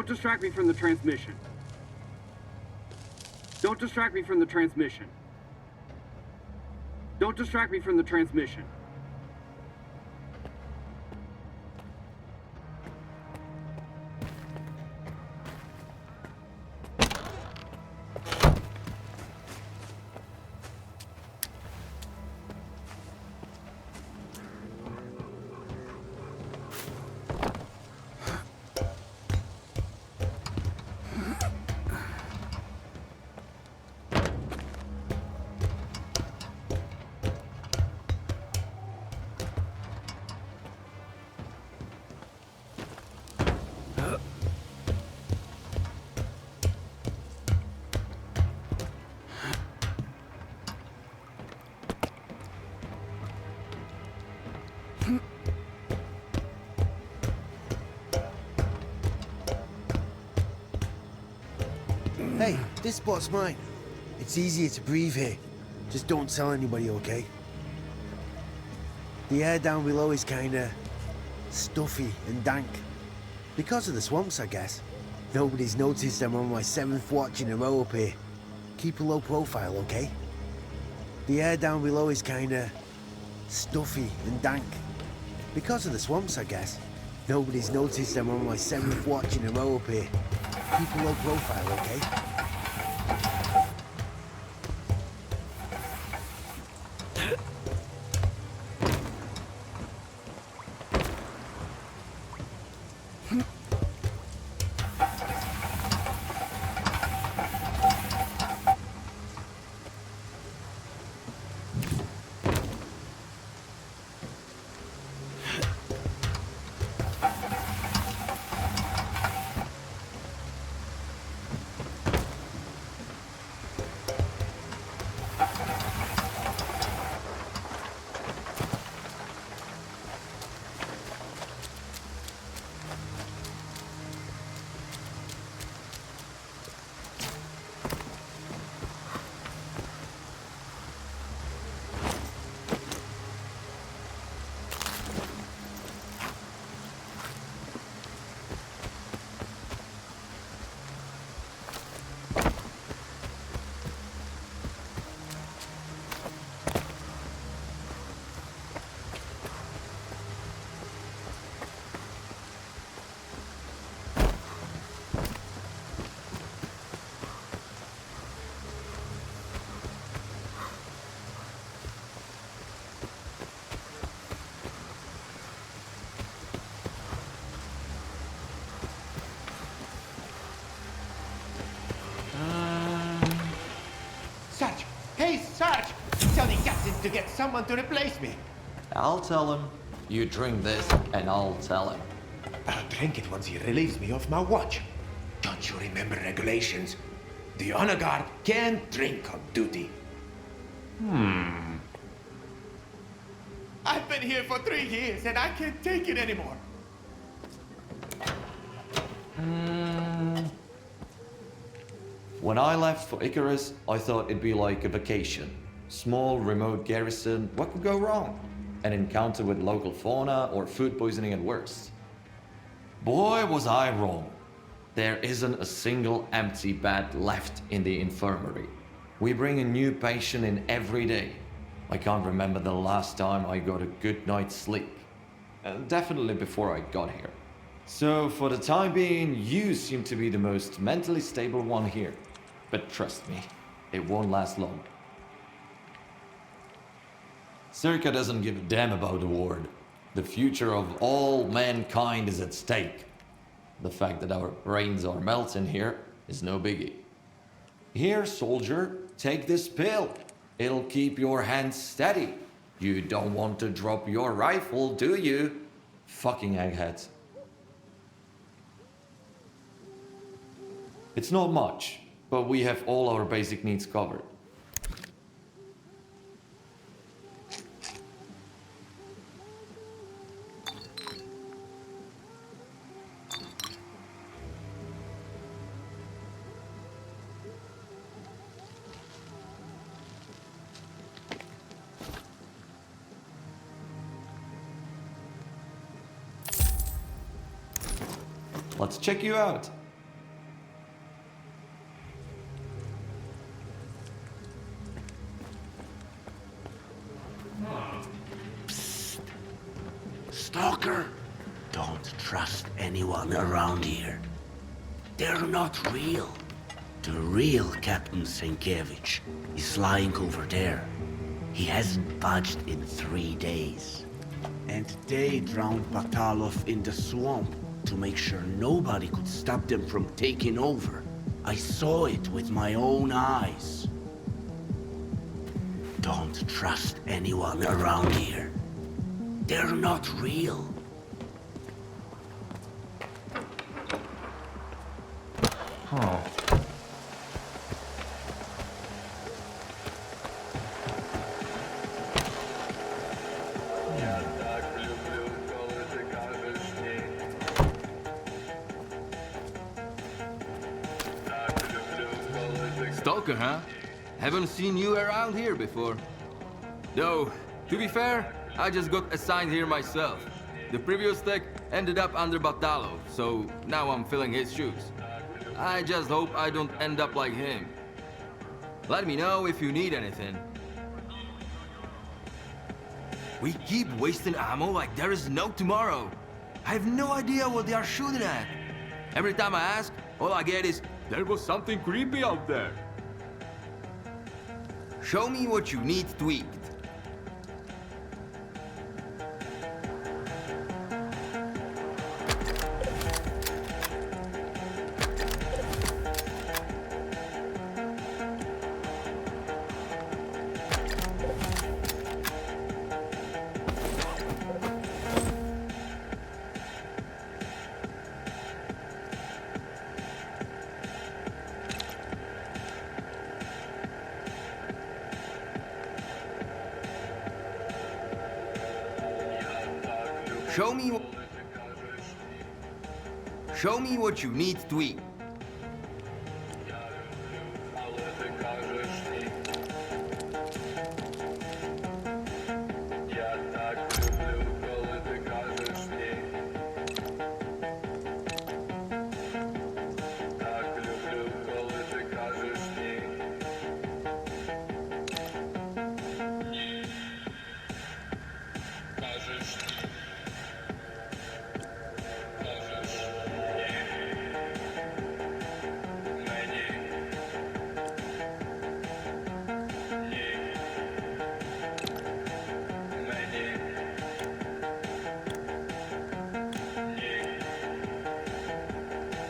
Don't distract me from the transmission. Don't distract me from the transmission. Don't distract me from the transmission. Hey, this spot's mine. It's easier to breathe here. Just don't tell anybody, okay? The air down below is kinda stuffy and dank. Because of the swamps, I guess. Nobody's noticed I'm on my 7th watch in a row up here. Keep a low profile, okay? The air down below is kinda stuffy and dank. Because of the swamps, I guess. Nobody's noticed I'm on my 7th watch in a row up here. Keep a low profile, okay? Sarge! Hey, Sarge! Tell the captain to get someone to replace me. I'll tell him. You drink this, and I'll tell him. I'll drink it once he relieves me of my watch. Don't you remember regulations? The honor guard can't drink on duty. I've been here for 3 years, and I can't take it anymore. When I left for Icarus, I thought it'd be like a vacation. Small, remote garrison, what could go wrong? An encounter with local fauna or food poisoning at worst. Boy, was I wrong. There isn't a single empty bed left in the infirmary. We bring a new patient in every day. I can't remember the last time I got a good night's sleep. Definitely before I got here. So for the time being, you seem to be the most mentally stable one here. But trust me, it won't last long. S.T.A.L.K.E.R doesn't give a damn about the ward. The future of all mankind is at stake. The fact that our brains are melting here is no biggie. Here, soldier, take this pill. It'll keep your hands steady. You don't want to drop your rifle, do you? Fucking eggheads. It's not much, but we have all our basic needs covered. Let's check you out. around here. They're not real. The real Captain Sienkiewicz is lying over there. He hasn't budged in 3 days. And they drowned Batalov in the swamp to make sure nobody could stop them from taking over. I saw it with my own eyes. Don't trust anyone around here. They're not real. Stalker, huh? Haven't seen you around here before. Though, to be fair, I just got assigned here myself. The previous tech ended up under Batalov, so now I'm filling his shoes. I just hope I don't end up like him. Let me know if you need anything. We keep wasting ammo like there is no tomorrow. I have no idea what they are shooting at. Every time I ask, all I get is, "There was something creepy out there." Show me what you need tweaked. Show me what you need tweaked.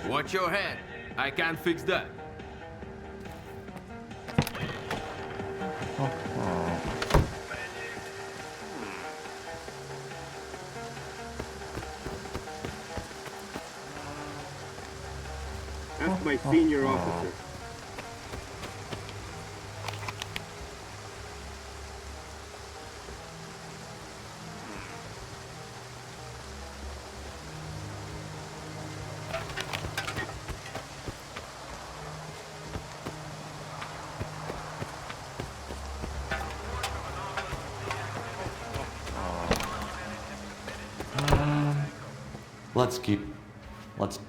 Watch your head. I can't fix that. Ask my senior officer. Let's...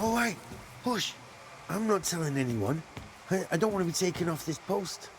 all right. Hush. I'm not telling anyone. I don't want to be taken off this post.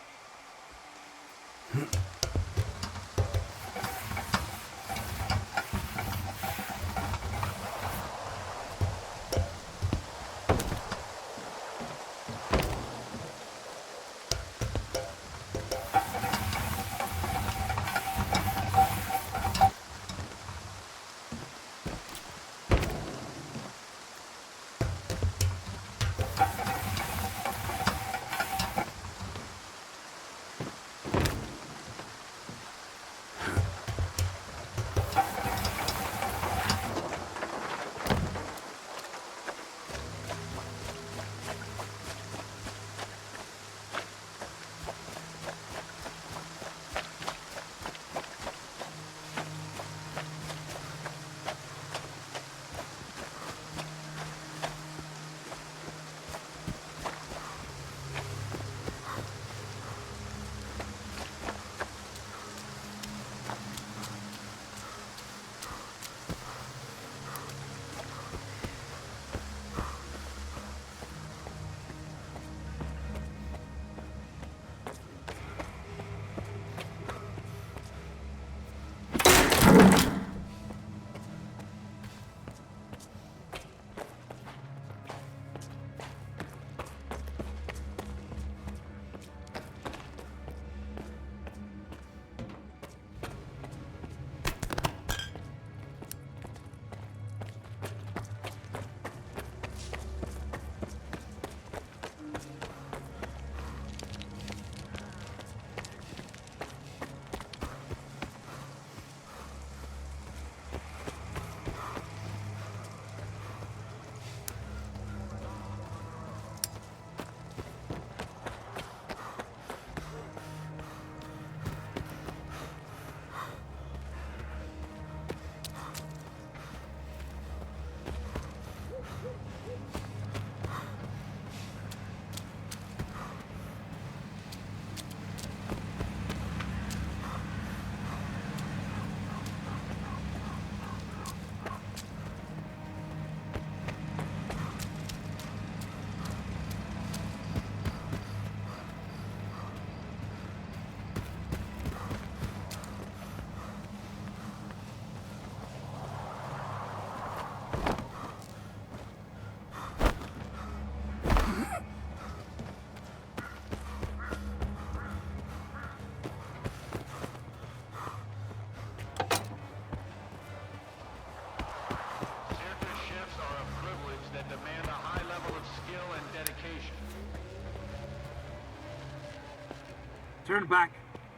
Turn back.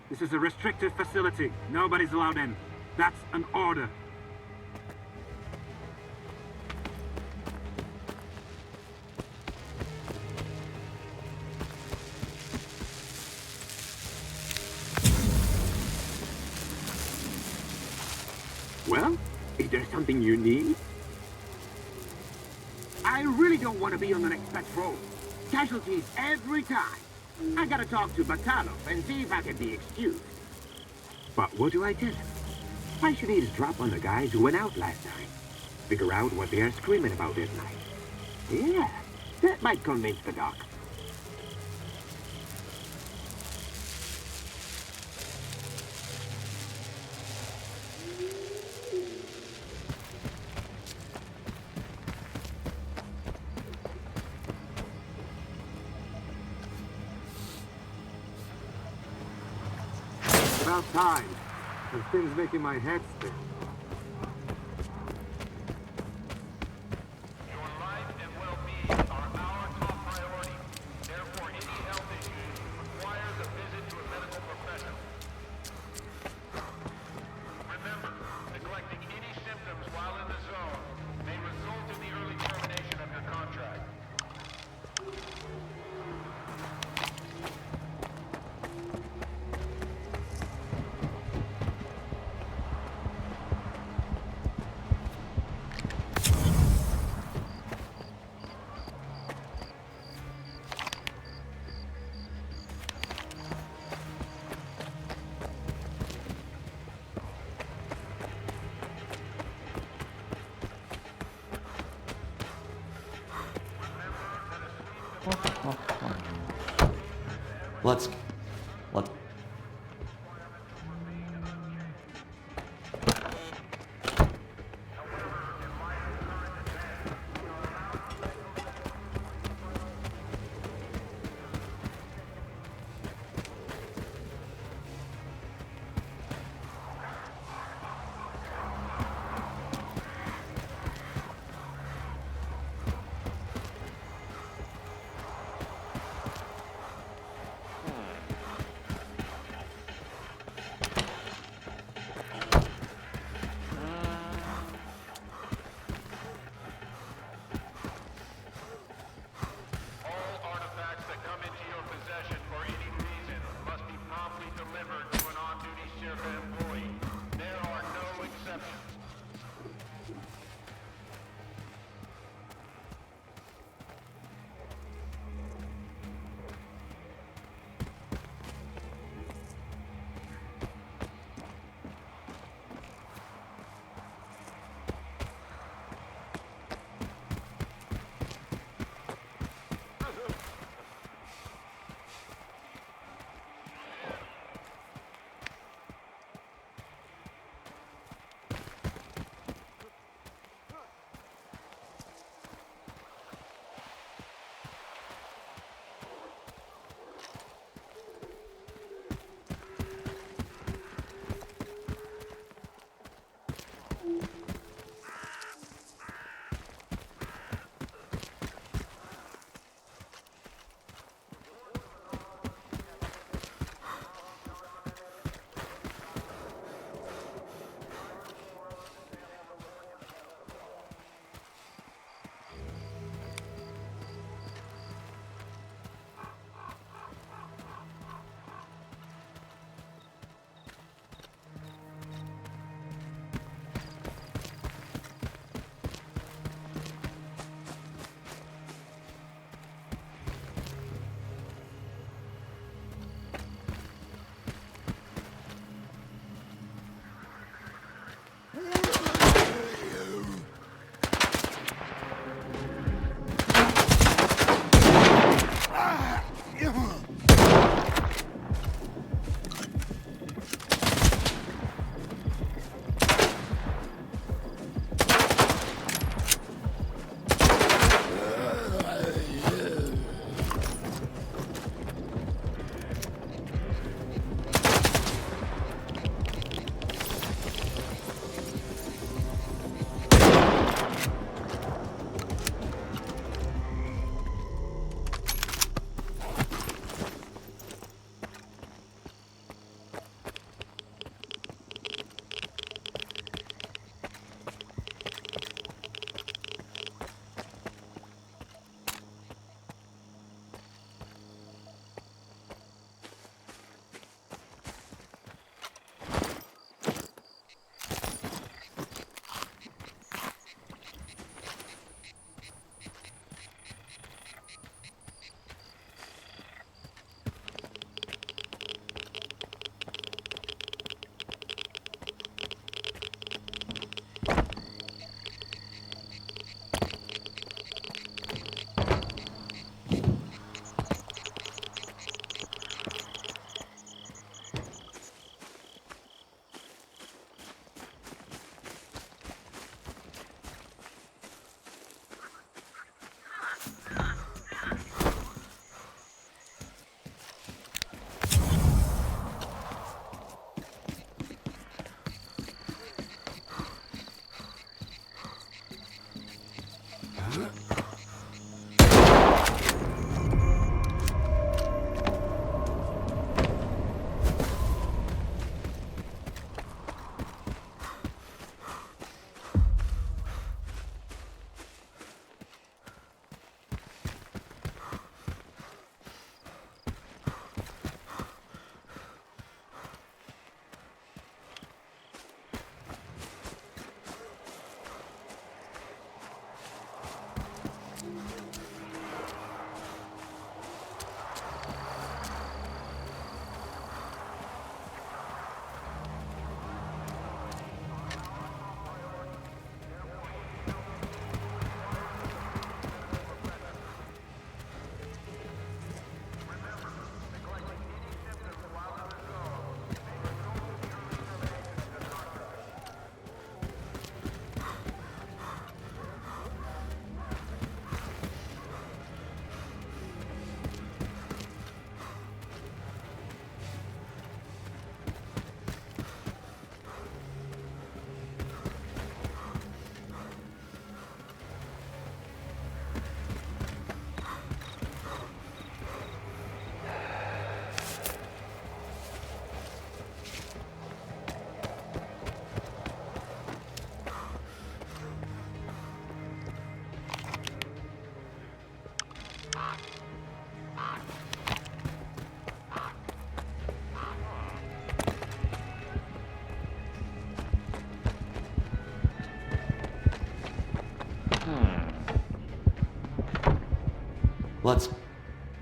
This is a restricted facility. Nobody's allowed in. That's an order. Well, is there something you need? I really don't want to be on the next patrol. Casualties every time. I gotta talk to Batalov and see if I can be excused. But what do I tell him? I should eavesdrop on the guys who went out last time. Figure out what they are screaming about at night. Yeah, that might convince the doc. About time. The thing's making my head spin. Your life and well-being are our top priority. Therefore, any health issues requires a visit to a medical professional. Remember, neglecting any symptoms while in the zone may result in the early termination of your contract. Let's... Let...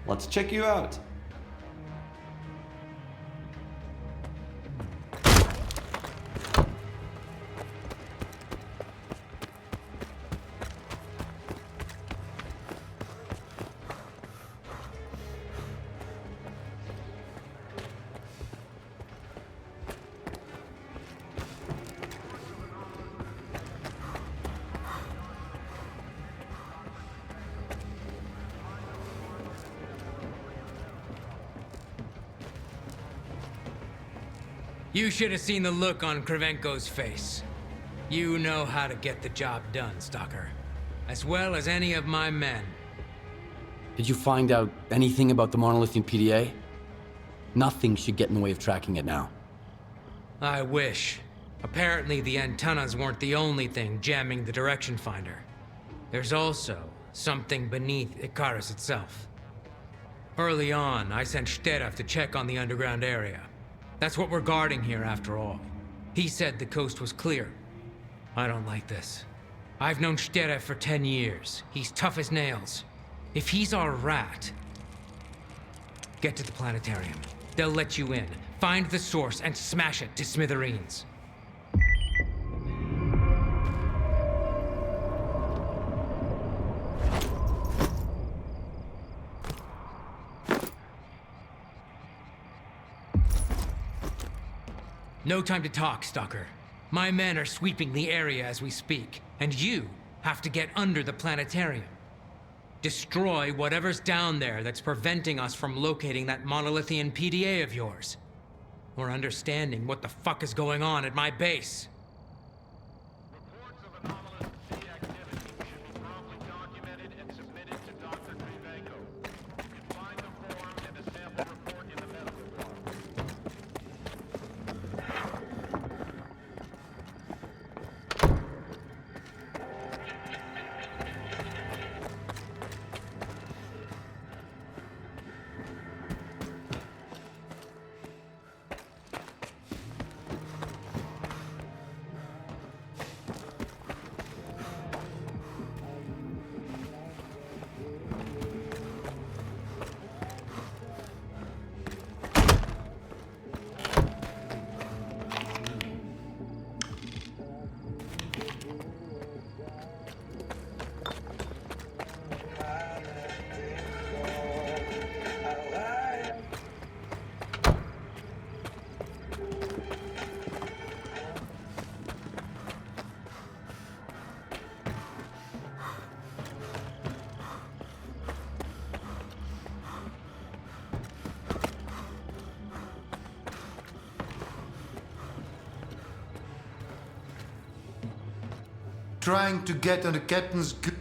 Let's check you out. You should have seen the look on Kravenko's face. You know how to get the job done, Stalker. As well as any of my men. Did you find out anything about the monolithian PDA? Nothing should get in the way of tracking it now. I wish. Apparently the antennas weren't the only thing jamming the direction finder. There's also something beneath Icarus itself. Early on, I sent S.T.A.L.K.E.R to check on the underground area. That's what we're guarding here after all. He said the coast was clear. I don't like this. I've known S.T.A.L.K.E.R for 10 years. He's tough as nails. If he's our rat, get to the planetarium. They'll let you in. Find the source and smash it to smithereens. No time to talk, Stalker. My men are sweeping the area as we speak, and you have to get under the planetarium. Destroy whatever's down there that's preventing us from locating that monolithian PDA of yours. Or understanding what the fuck is going on at my base. Reports of anomalous sea activity should be promptly documented and submitted to Dr. Chornobyl. You can find the form and a sample report in the medical file. Trying to get on the captain's good.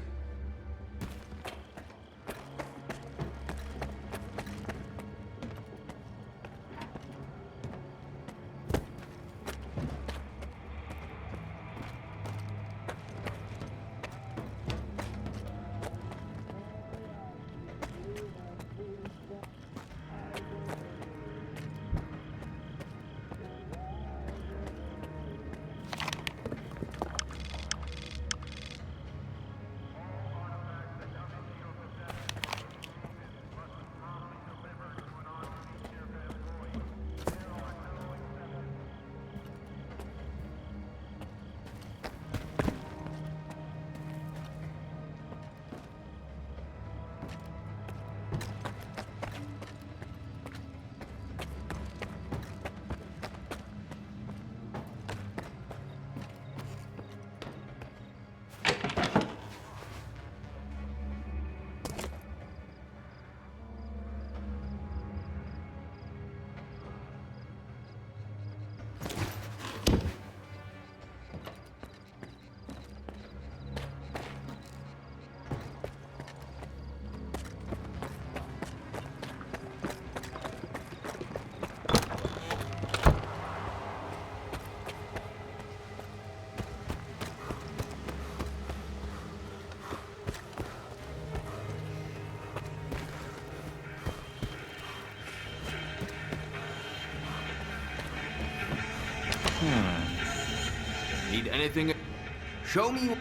anything? Show me.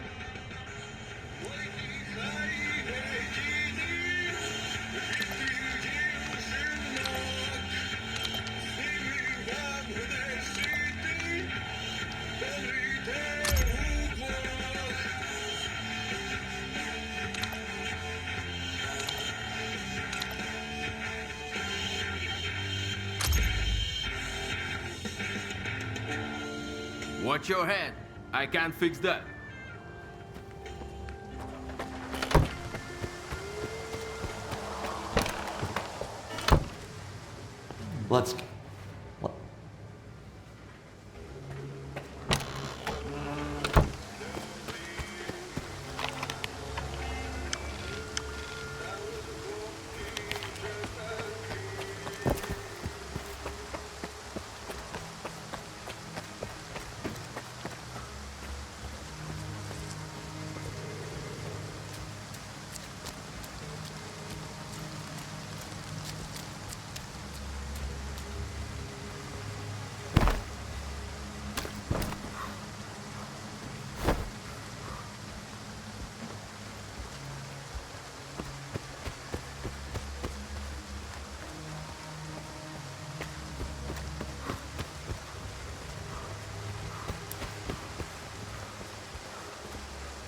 Watch your head. I can't fix that. Let's...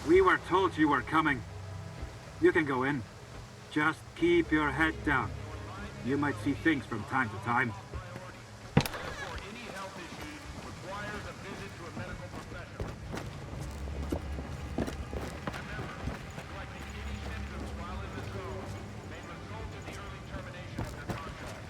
We were told you were coming. You can go in. Just keep your head down. You might see things from time to time. Therefore, any health issue requires a visit to a medical professional. Remember, neglecting any symptoms while in the zone may result in the early termination of your contract.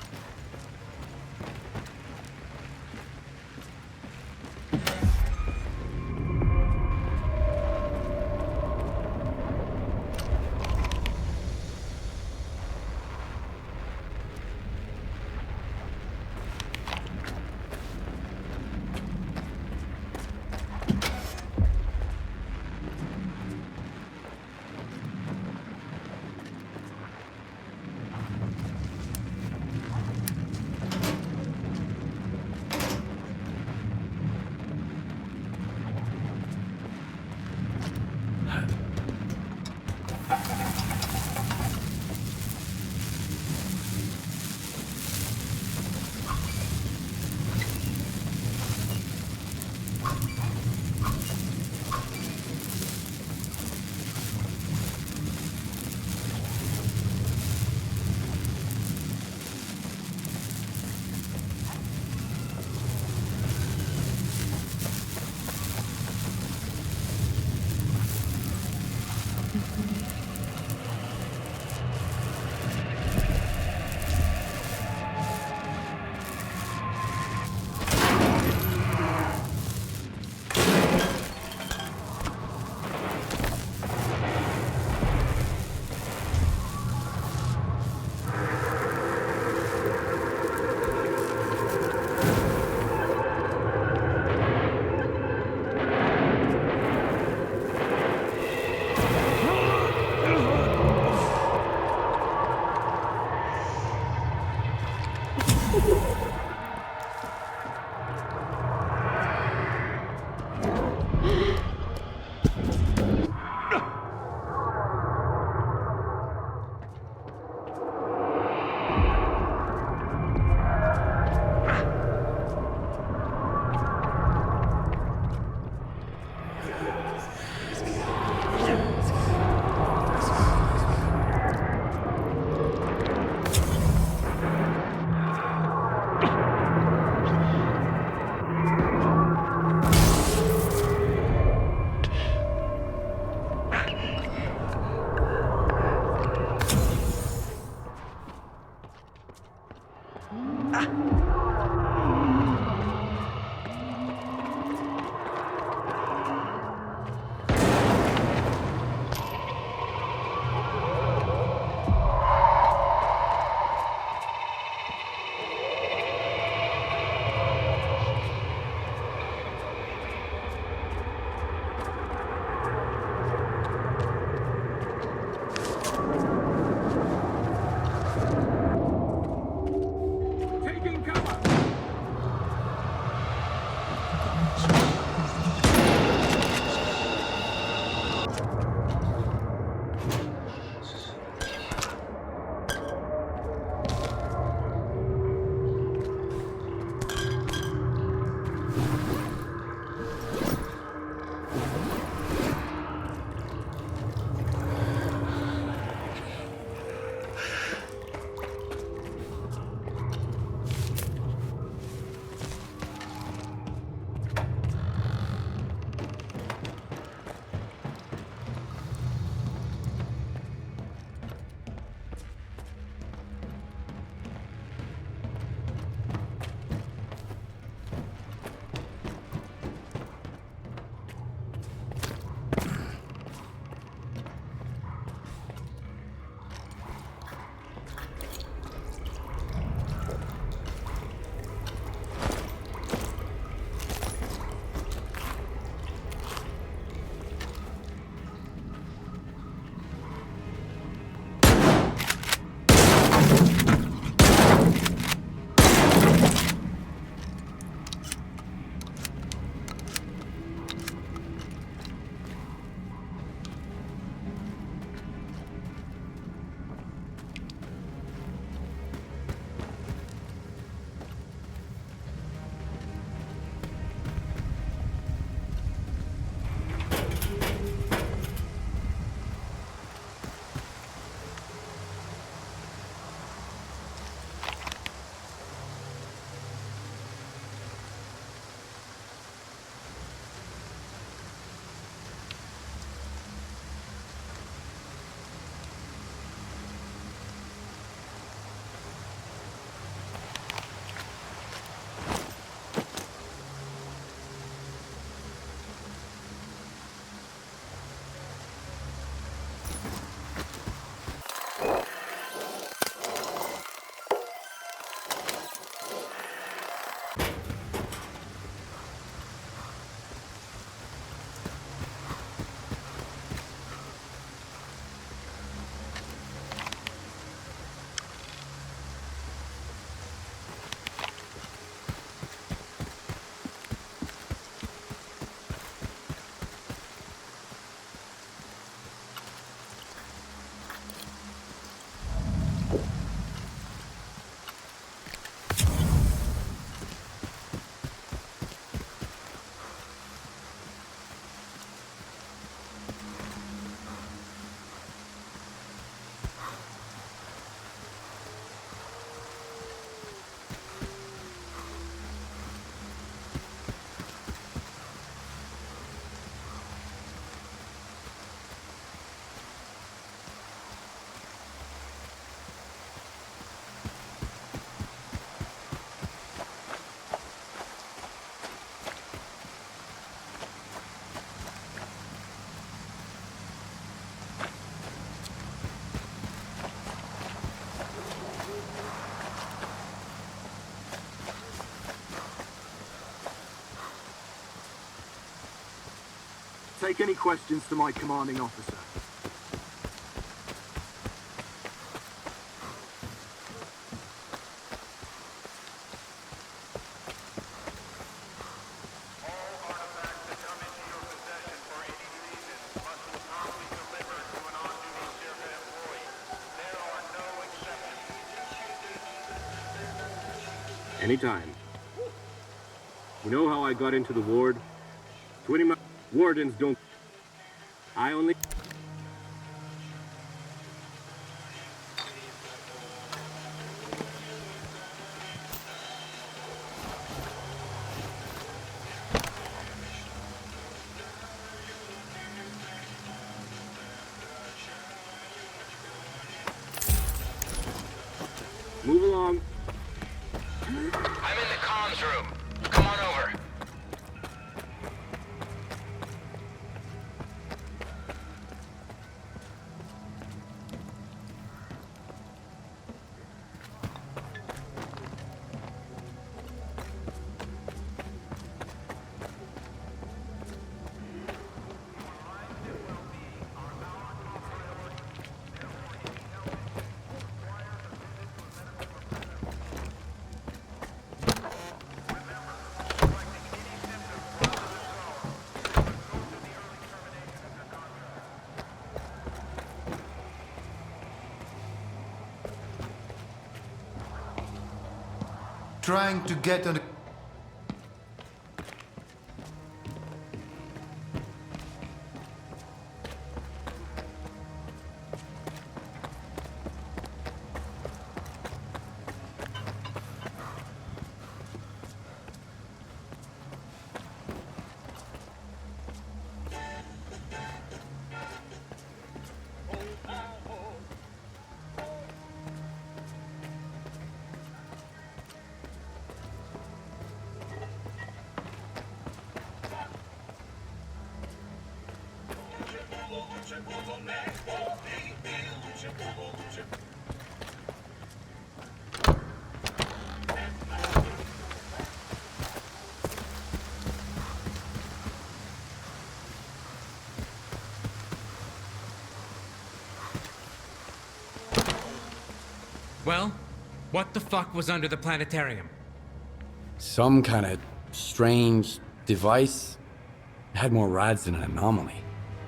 take any questions to my commanding officer. Anytime. You know how I got into the ward? 20 wardens don't... I only... Move along. I'm in the comms room. Come on over. Trying to get on the... Well, what the fuck was under the planetarium? Some kind of strange device. It had more rads than an anomaly.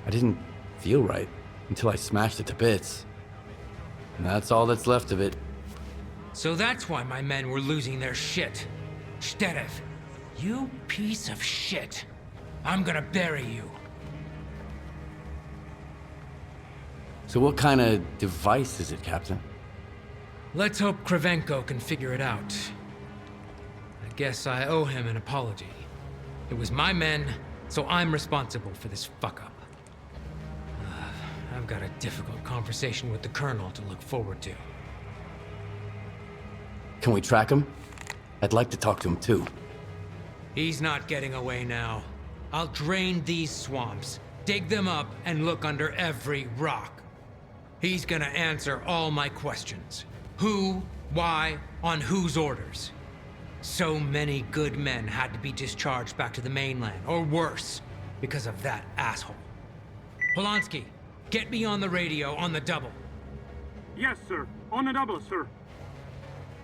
I didn't feel right until I smashed it to bits. And that's all that's left of it. So that's why my men were losing their shit. S.T.A.L.K.E.R, you piece of shit. I'm gonna bury you. So what kind of device is it, Captain? Let's hope Kravchenko can figure it out. I guess I owe him an apology. It was my men, so I'm responsible for this fuck-up. I've got a difficult conversation with the Colonel to look forward to. Can we track him? I'd like to talk to him too. He's not getting away now. I'll drain these swamps, dig them up, and look under every rock. He's gonna answer all my questions. Who, why, on whose orders. So many good men had to be discharged back to the mainland, or worse, because of that asshole. Polanski, get me on the radio on the double. Yes, sir. On the double, sir.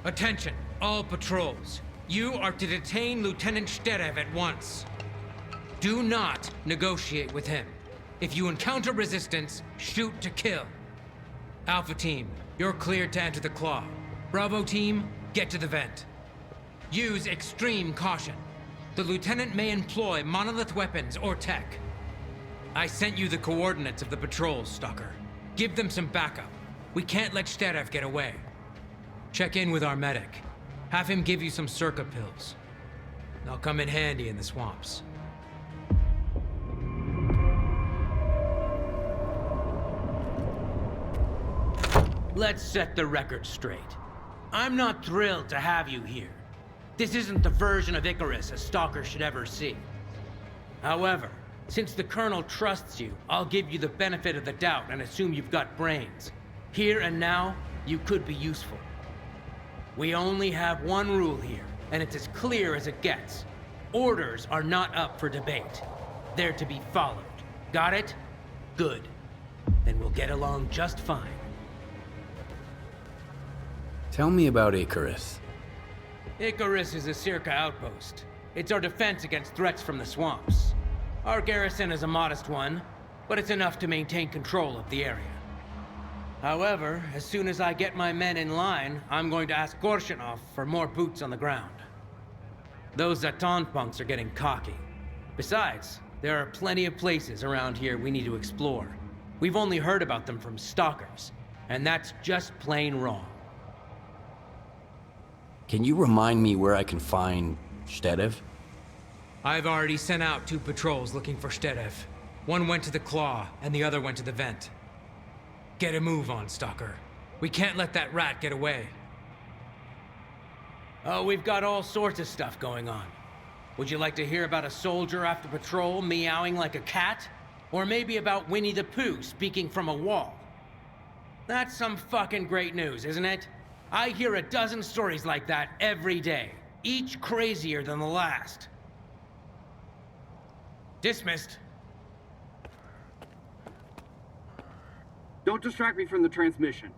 Attention, all patrols. You are to detain Lieutenant S.T.A.L.K.E.R at once. Do not negotiate with him. If you encounter resistance, shoot to kill. Alpha Team, you're cleared to enter the Claw. Bravo Team, get to the vent. Use extreme caution. The Lieutenant may employ monolith weapons or tech. I sent you the coordinates of the patrols, Stalker. Give them some backup. We can't let S.T.A.L.K.E.R get away. Check in with our medic. Have him give you some circa pills. They'll come in handy in the swamps. Let's set the record straight. I'm not thrilled to have you here. This isn't the version of Icarus a stalker should ever see. However, since the Colonel trusts you, I'll give you the benefit of the doubt and assume you've got brains. Here and now, you could be useful. We only have one rule here, and it's as clear as it gets. Orders are not up for debate. They're to be followed. Got it? Good. Then we'll get along just fine. Tell me about Icarus. Icarus is a S.T.A.L.K.E.R outpost. It's our defense against threats from the swamps. Our garrison is a modest one, but it's enough to maintain control of the area. However, as soon as I get my men in line, I'm going to ask Gorshinov for more boots on the ground. Those Zatan punks are getting cocky. Besides, there are plenty of places around here we need to explore. We've only heard about them from stalkers, and that's just plain wrong. Can you remind me where I can find Shtedev? I've already sent out 2 patrols looking for Shtedev. One went to the Claw, and the other went to the vent. Get a move on, Stalker. We can't let that rat get away. Oh, we've got all sorts of stuff going on. Would you like to hear about a soldier after patrol meowing like a cat? Or maybe about Winnie the Pooh speaking from a wall? That's some fucking great news, isn't it? I hear a dozen stories like that every day, each crazier than the last. Dismissed. Don't distract me from the transmission.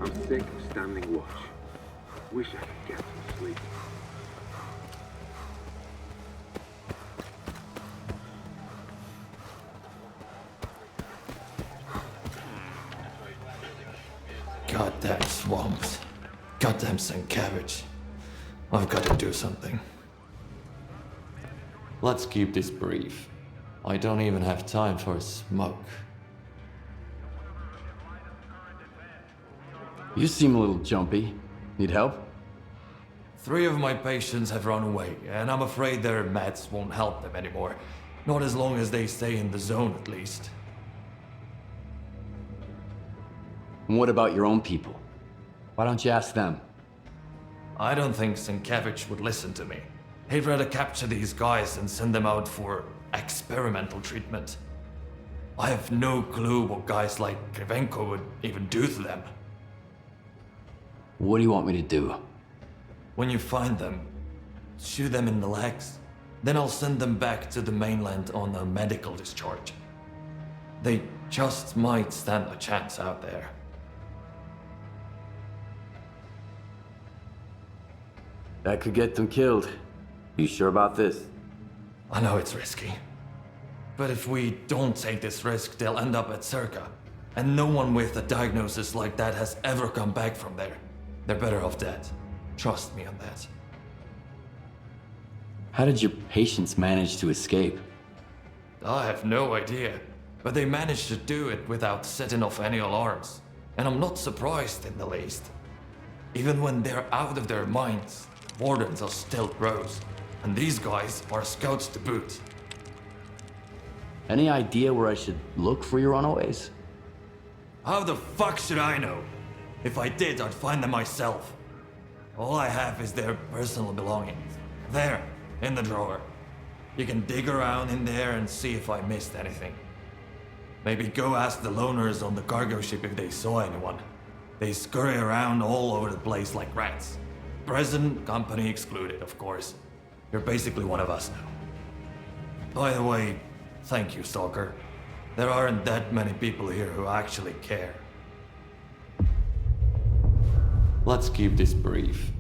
I'm sick of standing watch. Wish I could get some sleep. Goddamn swamps. Goddamn S.T.A.L.K.E.R. I've got to do something. Let's keep this brief. I don't even have time for a smoke. You seem a little jumpy. Need help? 3 of my patients have run away, and I'm afraid their meds won't help them anymore. Not as long as they stay in the zone, at least. And what about your own people? Why don't you ask them? I don't think S.T.A.L.K.E.R would listen to me. He'd rather capture these guys and send them out for experimental treatment. I have no clue what guys like Krivenko would even do to them. What do you want me to do? When you find them, shoot them in the legs. Then I'll send them back to the mainland on a medical discharge. They just might stand a chance out there. That could get them killed. You sure about this? I know it's risky. But if we don't take this risk, they'll end up at S.T.A.L.K.E.R. And no one with a diagnosis like that has ever come back from there. They're better off dead. Trust me on that. How did your patients manage to escape? I have no idea. But they managed to do it without setting off any alarms. And I'm not surprised in the least. Even when they're out of their minds, wardens are still pros. And these guys are scouts to boot. Any idea where I should look for your runaways? How the fuck should I know? If I did, I'd find them myself. All I have is their personal belongings. There, in the drawer. You can dig around in there and see if I missed anything. Maybe go ask the loners on the cargo ship if they saw anyone. They scurry around all over the place like rats. Present company excluded, of course. You're basically one of us now. By the way, thank you, Stalker. There aren't that many people here who actually care. Let's keep this brief.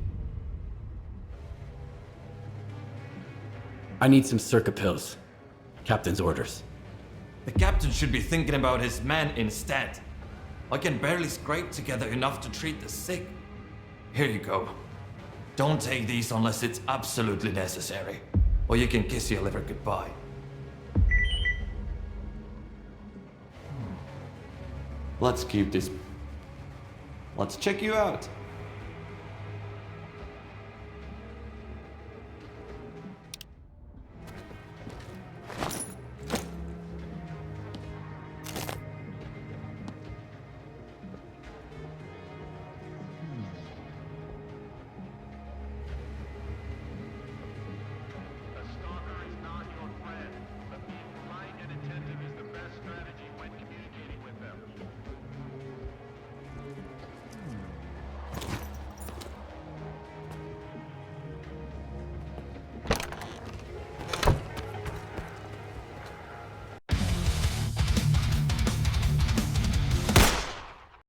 I need some Circa pills. Captain's orders. The captain should be thinking about his men instead. I can barely scrape together enough to treat the sick. Here you go. Don't take these unless it's absolutely necessary. Or you can kiss your liver goodbye. Let's keep this... Let's check you out.